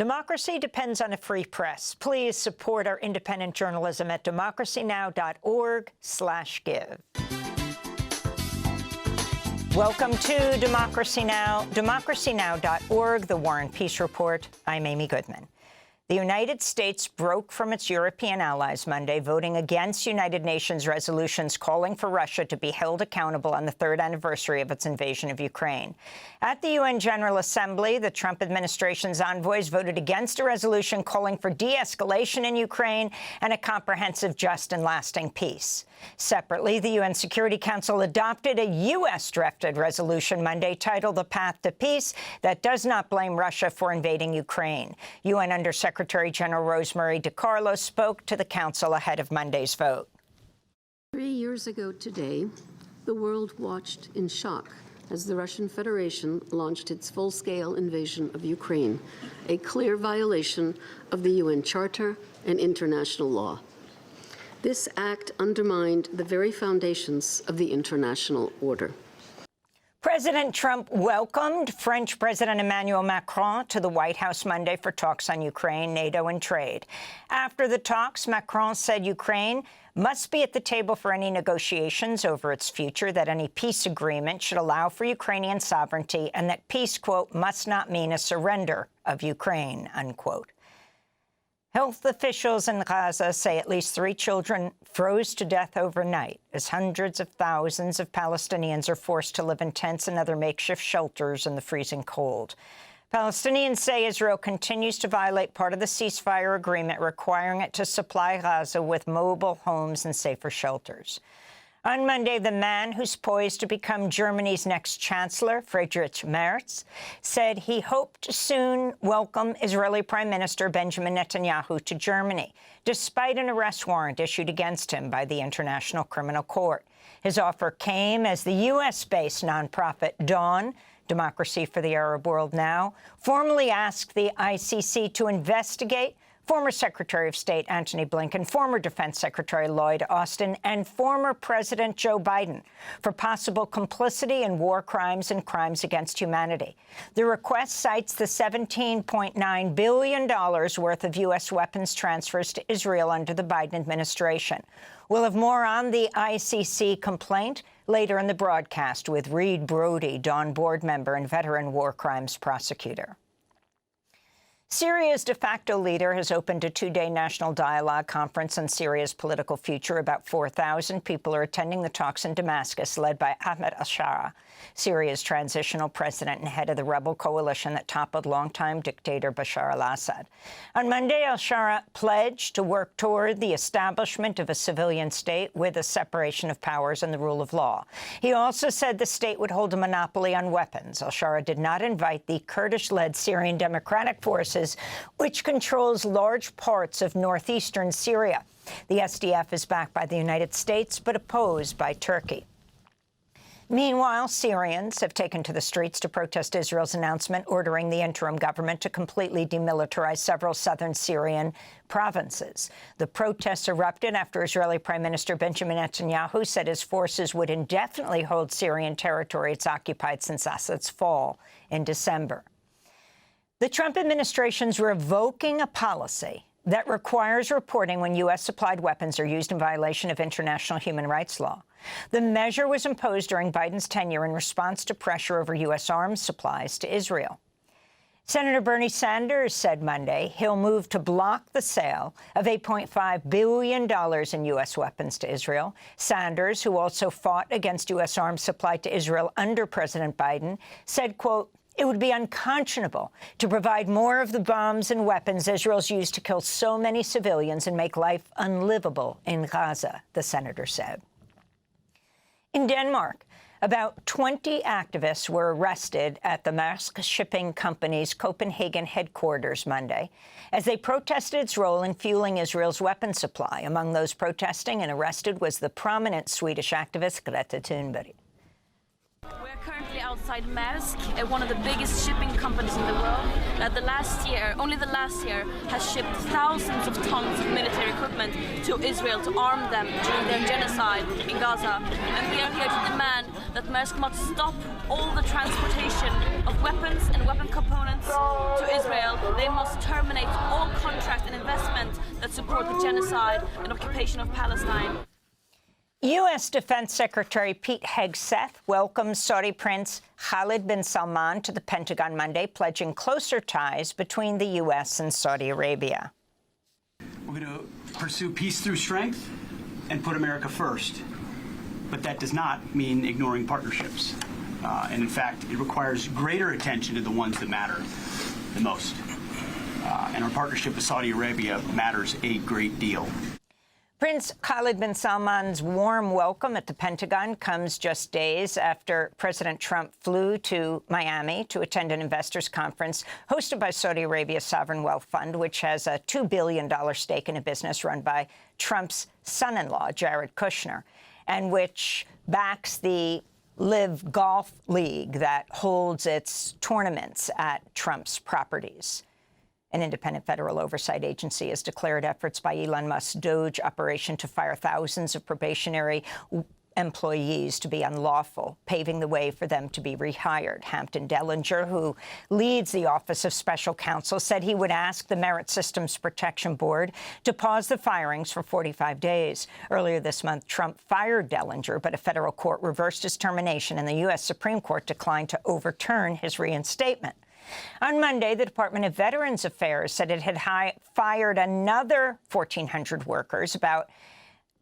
Democracy depends on a free press. Please support our independent journalism at democracynow.org/give. Welcome to Democracy Now!, democracynow.org, the War and Peace Report. I'm Amy Goodman. The United States broke from its European allies Monday, voting against United Nations resolutions calling for Russia to be held accountable on the third anniversary of its invasion of Ukraine. At the UN General Assembly, the Trump administration's envoys voted against a resolution calling for de-escalation in Ukraine and a comprehensive, just and lasting peace. Separately, the UN Security Council adopted a U.S.-drafted resolution Monday titled The Path to Peace that does not blame Russia for invading Ukraine. UN Undersecretary General Rosemary DiCarlo spoke to the Council ahead of Monday's vote. 3 years ago today, the world watched in shock as the Russian Federation launched its full-scale invasion of Ukraine, a clear violation of the UN Charter and international law. This act undermined the very foundations of the international order. President Trump welcomed French President Emmanuel Macron to the White House Monday for talks on Ukraine, NATO, and trade. After the talks, Macron said Ukraine must be at the table for any negotiations over its future, that any peace agreement should allow for Ukrainian sovereignty, and that peace, quote, must not mean a surrender of Ukraine, unquote. Health officials in Gaza say at least 3 children froze to death overnight as hundreds of thousands of Palestinians are forced to live in tents and other makeshift shelters in the freezing cold. Palestinians say Israel continues to violate part of the ceasefire agreement, requiring it to supply Gaza with mobile homes and safer shelters. On Monday, the man who's poised to become Germany's next chancellor, Friedrich Merz, said he hoped to soon welcome Israeli Prime Minister Benjamin Netanyahu to Germany, despite an arrest warrant issued against him by the International Criminal Court. His offer came as the U.S.-based nonprofit Dawn, Democracy for the Arab World Now, formally asked the ICC to investigate former Secretary of State Antony Blinken, former Defense Secretary Lloyd Austin, and former President Joe Biden for possible complicity in war crimes and crimes against humanity. The request cites the $17.9 billion worth of U.S. weapons transfers to Israel under the Biden administration. We'll have more on the ICC complaint later in the broadcast with Reed Brody, Dawn board member and veteran war crimes prosecutor. Syria's de facto leader has opened a 2-day national dialogue conference on Syria's political future. About 4,000 people are attending the talks in Damascus, led by Ahmed al-Shara, Syria's transitional president and head of the rebel coalition that toppled longtime dictator Bashar al-Assad. On Monday, al-Shara pledged to work toward the establishment of a civilian state with a separation of powers and the rule of law. He also said the state would hold a monopoly on weapons. Al-Shara did not invite the Kurdish-led Syrian Democratic Forces, which controls large parts of northeastern Syria. The SDF is backed by the United States, but opposed by Turkey. Meanwhile, Syrians have taken to the streets to protest Israel's announcement ordering the interim government to completely demilitarize several southern Syrian provinces. The protests erupted after Israeli Prime Minister Benjamin Netanyahu said his forces would indefinitely hold Syrian territory it's occupied since Assad's fall in December. The Trump administration's revoking a policy that requires reporting when U.S.-supplied weapons are used in violation of international human rights law. The measure was imposed during Biden's tenure in response to pressure over U.S. arms supplies to Israel. Senator Bernie Sanders said Monday he'll move to block the sale of $8.5 billion in U.S. weapons to Israel. Sanders, who also fought against U.S. arms supply to Israel under President Biden, said, quote, "It would be unconscionable to provide more of the bombs and weapons Israel's used to kill so many civilians and make life unlivable in Gaza," the senator said. In Denmark, about 20 activists were arrested at the Maersk Shipping Company's Copenhagen headquarters Monday as they protested its role in fueling Israel's weapons supply. Among those protesting and arrested was the prominent Swedish activist Greta Thunberg. Currently outside Maersk, one of the biggest shipping companies in the world, that only the last year, has shipped thousands of tons of military equipment to Israel to arm them during their genocide in Gaza. And we are here to demand that Maersk must stop all the transportation of weapons and weapon components to Israel. They must terminate all contract and investment that support the genocide and occupation of Palestine. U.S. Defense Secretary Pete Hegseth welcomed Saudi Prince Khalid bin Salman to the Pentagon Monday, pledging closer ties between the U.S. and Saudi Arabia. We're going to pursue peace through strength and put America first. But that does not mean ignoring partnerships. And in fact, it requires greater attention to the ones that matter the most. And our partnership with Saudi Arabia matters a great deal. Prince Khalid bin Salman's warm welcome at the Pentagon comes just days after President Trump flew to Miami to attend an investors conference hosted by Saudi Arabia's Sovereign Wealth Fund, which has a $2 billion stake in a business run by Trump's son-in-law, Jared Kushner, and which backs the Live Golf League that holds its tournaments at Trump's properties. An independent federal oversight agency has declared efforts by Elon Musk's Doge operation to fire thousands of probationary employees to be unlawful, paving the way for them to be rehired. Hampton Dellinger, who leads the Office of Special Counsel, said he would ask the Merit Systems Protection Board to pause the firings for 45 days. Earlier this month, Trump fired Dellinger, but a federal court reversed his termination, and the U.S. Supreme Court declined to overturn his reinstatement. On Monday, the Department of Veterans Affairs said it had fired another 1,400 workers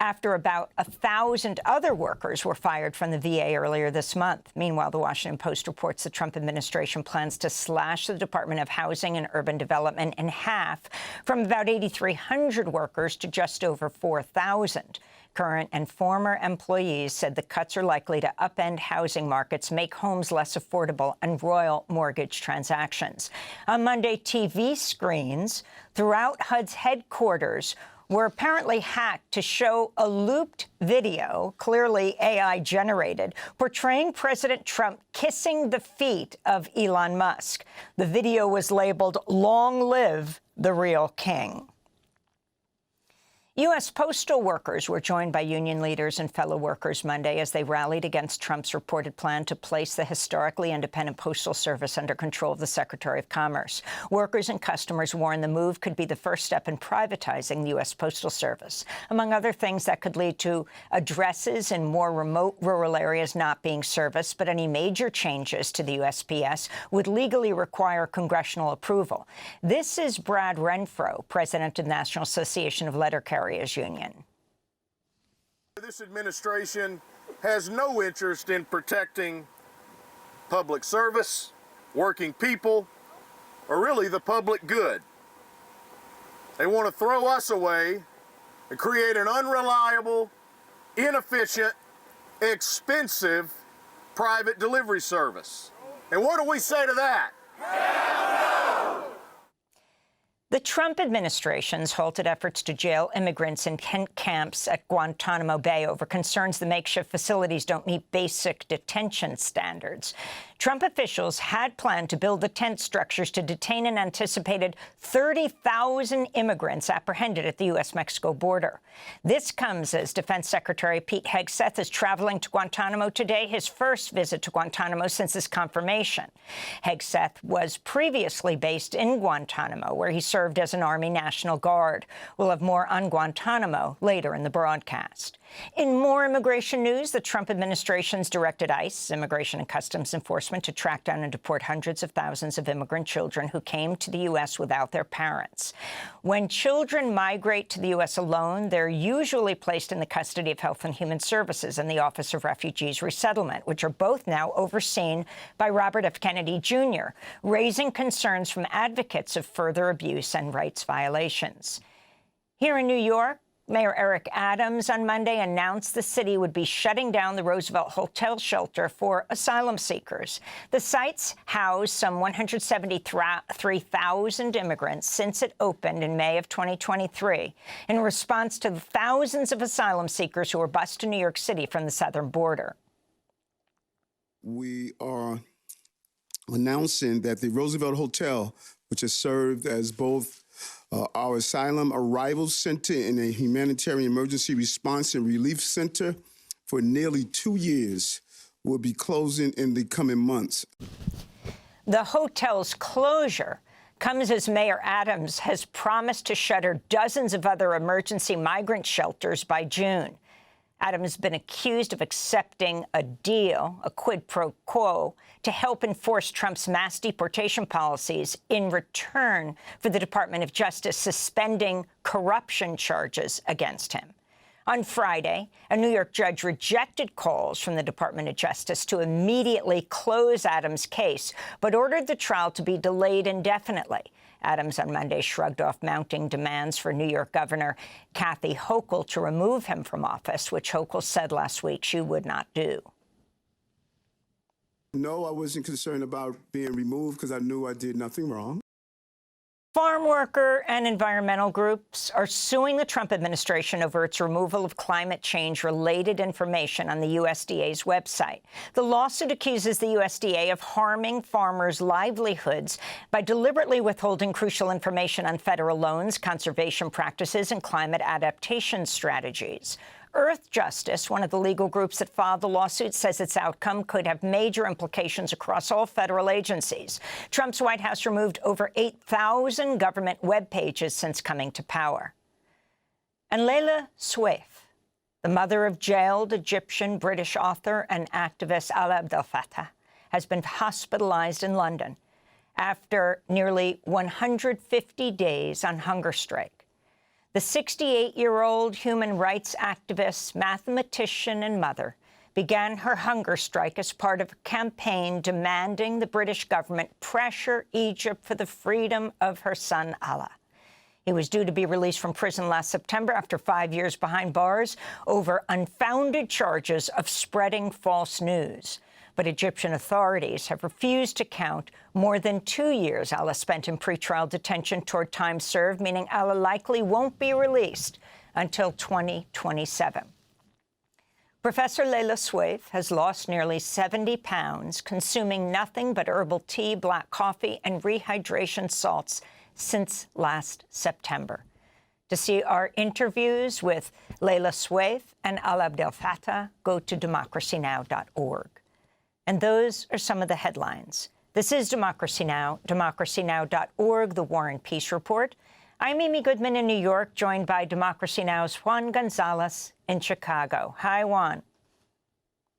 after about 1,000 other workers were fired from the VA earlier this month. Meanwhile, the Washington Post reports the Trump administration plans to slash the Department of Housing and Urban Development in half, from about 8,300 workers to just over 4,000. Current and former employees said the cuts are likely to upend housing markets, make homes less affordable, and roil mortgage transactions. On Monday, TV screens throughout HUD's headquarters were apparently hacked to show a looped video, clearly AI-generated, portraying President Trump kissing the feet of Elon Musk. The video was labeled, "Long Live the Real King." U.S. postal workers were joined by union leaders and fellow workers Monday as they rallied against Trump's reported plan to place the historically independent Postal Service under control of the Secretary of Commerce. Workers and customers warned the move could be the first step in privatizing the U.S. Postal Service. Among other things, that could lead to addresses in more remote rural areas not being serviced, but any major changes to the USPS would legally require congressional approval. This is Brad Renfro, president of the National Association of Letter Carriers Union. This administration has no interest in protecting public service, working people, or really the public good. They want to throw us away and create an unreliable, inefficient, expensive private delivery service. And what do we say to that? Hell no! The Trump administration's halted efforts to jail immigrants in tent camps at Guantanamo Bay over concerns the makeshift facilities don't meet basic detention standards. Trump officials had planned to build the tent structures to detain an anticipated 30,000 immigrants apprehended at the U.S.-Mexico border. This comes as Defense Secretary Pete Hegseth is traveling to Guantanamo today, his first visit to Guantanamo since his confirmation. Hegseth was previously based in Guantanamo, where he served as an Army National Guard. We'll have more on Guantanamo later in the broadcast. In more immigration news, the Trump administration's directed ICE, Immigration and Customs Enforcement, to track down and deport hundreds of thousands of immigrant children who came to the U.S. without their parents. When children migrate to the U.S. alone, they're usually placed in the custody of Health and Human Services and the Office of Refugees Resettlement, which are both now overseen by Robert F. Kennedy, Jr., raising concerns from advocates of further abuse and rights violations. Here in New York, Mayor Eric Adams on Monday announced the city would be shutting down the Roosevelt Hotel shelter for asylum seekers. The site's housed some 173,000 immigrants since it opened in May of 2023 in response to the thousands of asylum seekers who were bused to New York City from the southern border. We are announcing that the Roosevelt Hotel, which has served as both our asylum arrival center and a humanitarian emergency response and relief center for nearly 2 years, will be closing in the coming months. The hotel's closure comes as Mayor Adams has promised to shutter dozens of other emergency migrant shelters by June. Adams has been accused of accepting a deal, a quid pro quo, to help enforce Trump's mass deportation policies in return for the Department of Justice suspending corruption charges against him. On Friday, a New York judge rejected calls from the Department of Justice to immediately close Adams' case, but ordered the trial to be delayed indefinitely. Adams on Monday shrugged off mounting demands for New York Governor Kathy Hochul to remove him from office, which Hochul said last week she would not do. No, I wasn't concerned about being removed because I knew I did nothing wrong. Farm worker and environmental groups are suing the Trump administration over its removal of climate change-related information on the USDA's website. The lawsuit accuses the USDA of harming farmers' livelihoods by deliberately withholding crucial information on federal loans, conservation practices, and climate adaptation strategies. Earth Justice, one of the legal groups that filed the lawsuit, says its outcome could have major implications across all federal agencies. Trump's White House removed over 8,000 government web pages since coming to power. And Layla Swaif, the mother of jailed Egyptian-British author and activist Alaa Abdel Fattah, has been hospitalized in London after nearly 150 days on hunger strike. The 68-year-old human rights activist, mathematician, and mother began her hunger strike as part of a campaign demanding the British government pressure Egypt for the freedom of her son, Alaa. He was due to be released from prison last September after 5 years behind bars over unfounded charges of spreading false news. But Egyptian authorities have refused to count more than 2 years Alaa spent in pretrial detention toward time served, meaning Alaa likely won't be released until 2027. Professor Layla Swaif has lost nearly 70 pounds, consuming nothing but herbal tea, black coffee, and rehydration salts since last September. To see our interviews with Layla Swaif and Alaa Abdel Fattah, go to democracynow.org. And those are some of the headlines. This is Democracy Now!, democracynow.org, The War and Peace Report. I'm Amy Goodman in New York, joined by Democracy Now!'s Juan Gonzalez in Chicago. Hi, Juan.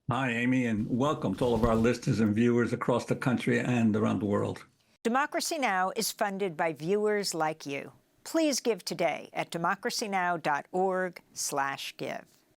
Hi, Amy, and welcome to all of our listeners and viewers across the country and around the world. Democracy Now! Is funded by viewers like you. Please give today at democracynow.org/give.